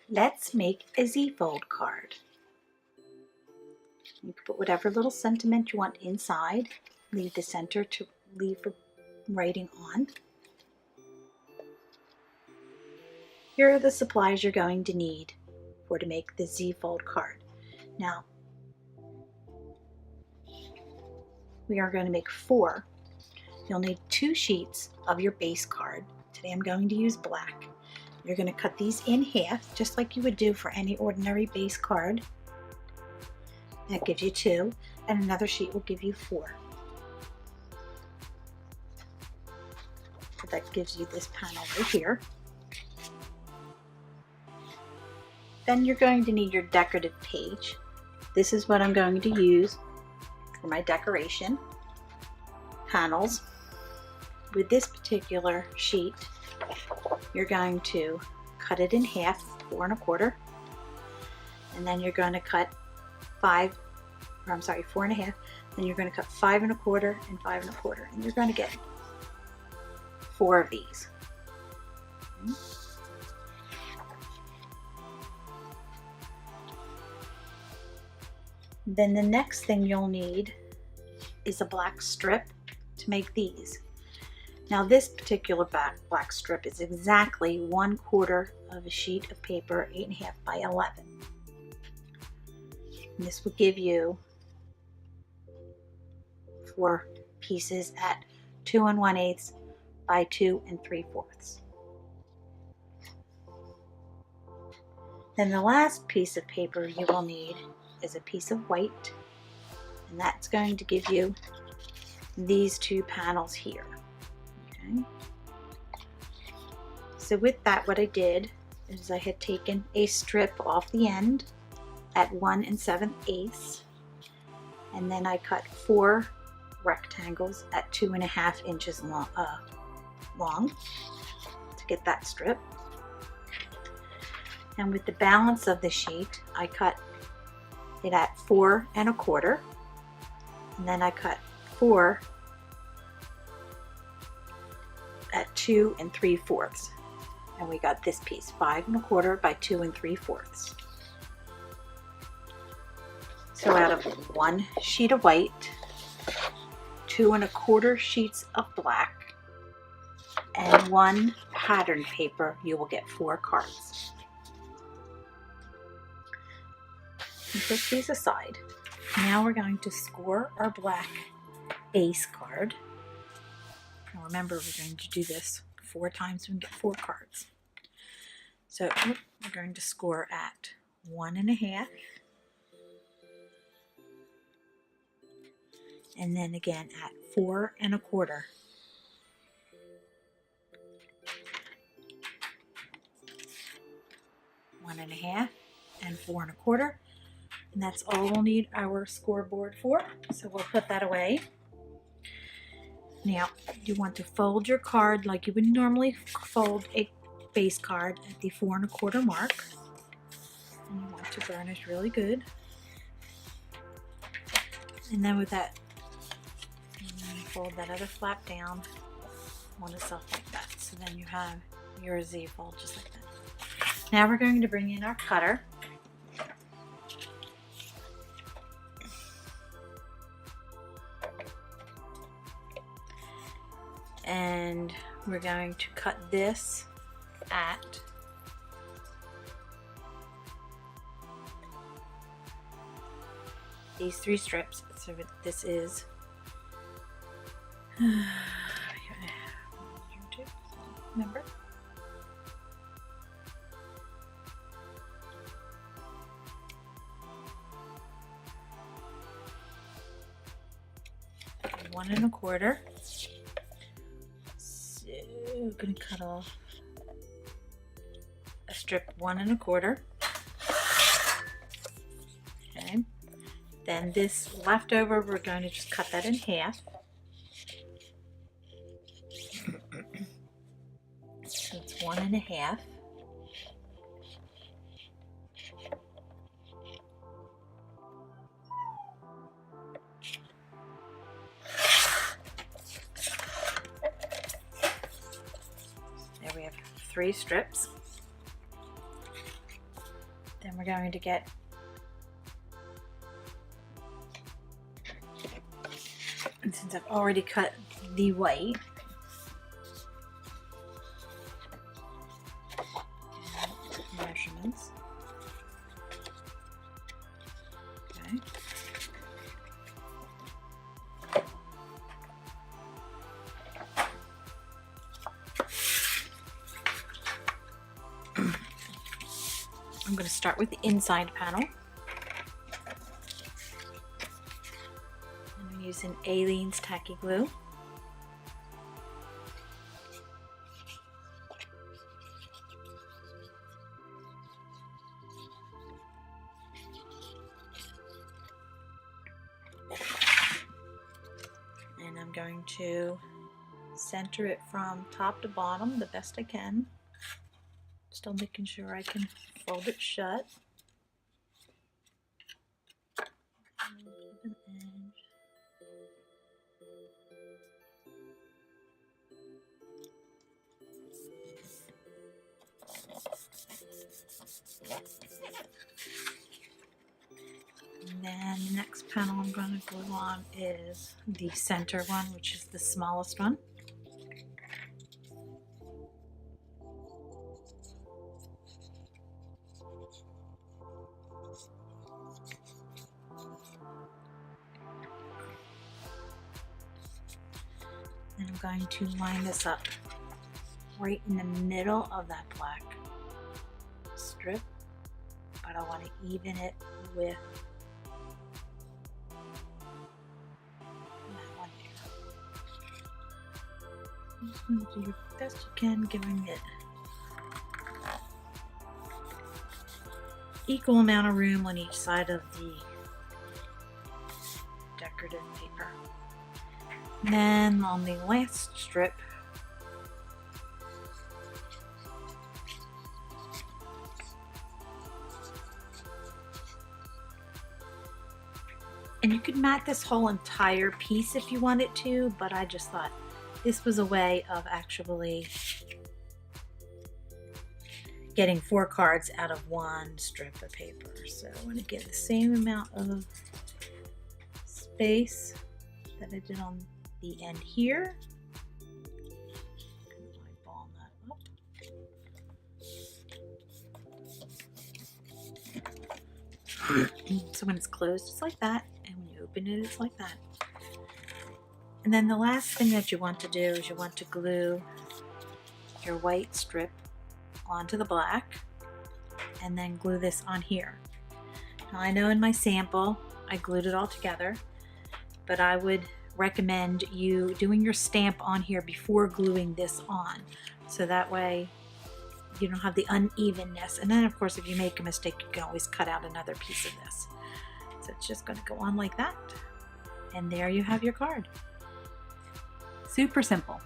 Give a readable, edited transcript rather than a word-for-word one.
Let's make a Z-fold card. You can put whatever little sentiment you want inside. Leave the center to leave the writing on. Here are the supplies you're going to need to make the Z-fold card. Now, we are going to make 4. You'll need 2 sheets of your base card. Today I'm going to use black. You're going to cut these in half, just like you would do for any ordinary base card. That gives you 2, and another sheet will give you 4. So that gives you this panel right here. Then you're going to need your decorative page. This is what I'm going to use for my decoration panels. With this particular sheet, you're going to cut it in half, 4 1/4, and then you're going to cut 4 1/2, then you're going to cut 5 1/4 and 5 1/4, and you're going to get 4 of these. Okay. Then the next thing you'll need is a black strip to make these. Now this particular black strip is exactly 1/4 of a sheet of paper, 8 1/2 by 11. And this will give you 4 pieces at 2 1/8 by 2 3/4. Then the last piece of paper you will need is a piece of white, and that's going to give you these 2 panels here. Okay. So with that, what I did is I had taken a strip off the end at 1 7/8, and then I cut 4 rectangles at 2 1/2 inches long to get that strip. And with the balance of the sheet, I cut it at 4 1/4, and then I cut 4 at 2 3/4, and we got this piece, 5 1/4 by 2 3/4. So out of 1 sheet of white, 2 1/4 sheets of black, and 1 pattern paper, you will get 4 cards. And put these aside. Now we're going to score our black base card. Now remember, we're going to do this 4 times and get 4 cards. So we're going to score at 1 1/2, and then again at 4 1/4. One and a half and 4 1/4. And that's all we'll need our scoreboard for. So we'll put that away. Now, you want to fold your card like you would normally fold a base card at the 4 1/4 mark. And you want to burnish really good. And then with that, fold that other flap down on itself like that. So then you have your Z fold just like that. Now we're going to bring in our cutter. And we're going to cut this at these 3 strips. So this is remember? One 1/4. So I'm going to cut off a strip 1 1/4. Okay. Then this leftover, we're going to just cut that in half. So it's 1 1/2. There we have 3 strips. Then we're going to get and since I've already cut the white, measurements. Okay. I'm going to start with the inside panel. I'm using Aleene's Tacky Glue. And I'm going to center it from top to bottom the best I can. Still making sure I can fold it shut. An edge. And then the next panel I'm going to glue on is the center one, which is the smallest one. And I'm going to line this up right in the middle of that black strip, but I want to even it with that one here. Just going to do the best you can, giving it equal amount of room on each side of the decorative paper. And then on the last strip, and you could mat this whole entire piece if you wanted to, but I just thought this was a way of actually getting 4 cards out of one strip of paper. So I want to get the same amount of space that I did on the end here. Ball that up. So when it's closed, it's like that, and when you open it, it's like that. And then the last thing that you want to do is you want to glue your white strip onto the black, and then glue this on here. Now I know in my sample I glued it all together, but I would recommend you doing your stamp on here before gluing this on, so that way you don't have the unevenness. And then of course if you make a mistake, you can always cut out another piece of this. So it's just going to go on like that, and there you have your card. Super simple.